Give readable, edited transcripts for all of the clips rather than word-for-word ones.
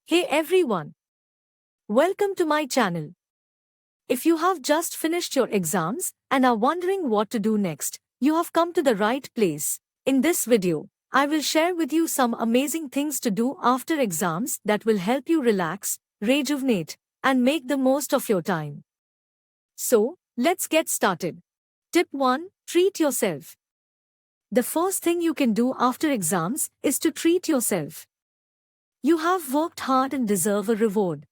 Hey everyone, welcome to my channel. If you have just finished your exams and are wondering what to do next, you have come to the right place. In this video, I will share with you some amazing things to do after exams that will help you relax, rejuvenate, and make the most of your time. So, let's get started. Tip 1. Treat yourself. The first thing you can do after exams is to treat yourself. You have worked hard and deserve a reward.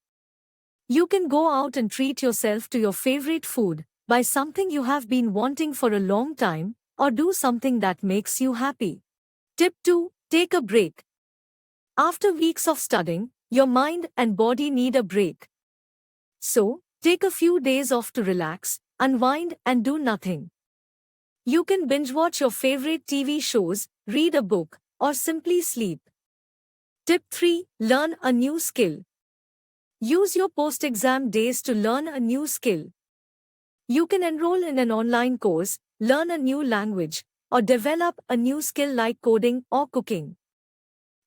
You can go out and treat yourself to your favorite food, buy something you have been wanting for a long time, or do something that makes you happy. Tip 2. Take a break. After weeks of studying, your mind and body need a break. So, take a few days off to relax, unwind, and do nothing. You can binge watch your favorite TV shows, read a book, or simply sleep. Tip 3. Learn a new skill. Use your post-exam days to learn a new skill. You can enroll in an online course, learn a new language, or develop a new skill like coding or cooking.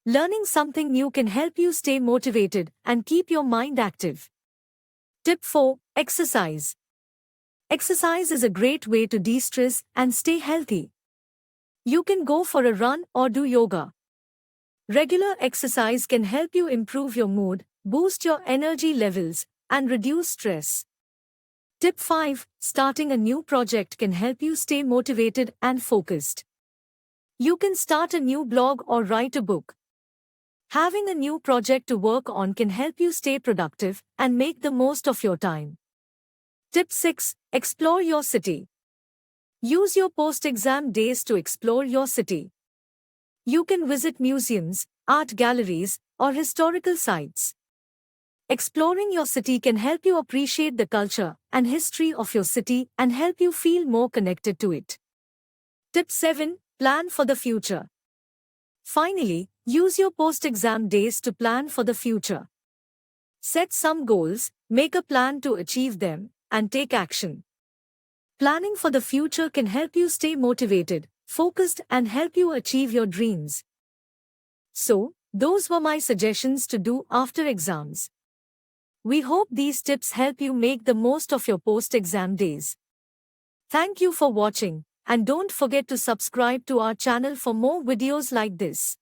Learning something new can help you stay motivated and keep your mind active. Tip 4. Exercise. Exercise is a great way to de-stress and stay healthy. You can go for a run or do yoga. Regular exercise can help you improve your mood, boost your energy levels, and reduce stress. Tip 5. Starting a new project can help you stay motivated and focused. You can start a new blog or write a book. Having a new project to work on can help you stay productive and make the most of your time. Tip 6. Explore your city. Use your post-exam days to explore your city. You can visit museums, art galleries, or historical sites. Exploring your city can help you appreciate the culture and history of your city and help you feel more connected to it. Tip 7. Plan for the future. Finally, use your post-exam days to plan for the future. Set some goals, make a plan to achieve them, and take action. Planning for the future can help you stay motivated, focused, and help you achieve your dreams. So, those were my suggestions to do after exams. We hope these tips help you make the most of your post-exam days. Thank you for watching, and don't forget to subscribe to our channel for more videos like this.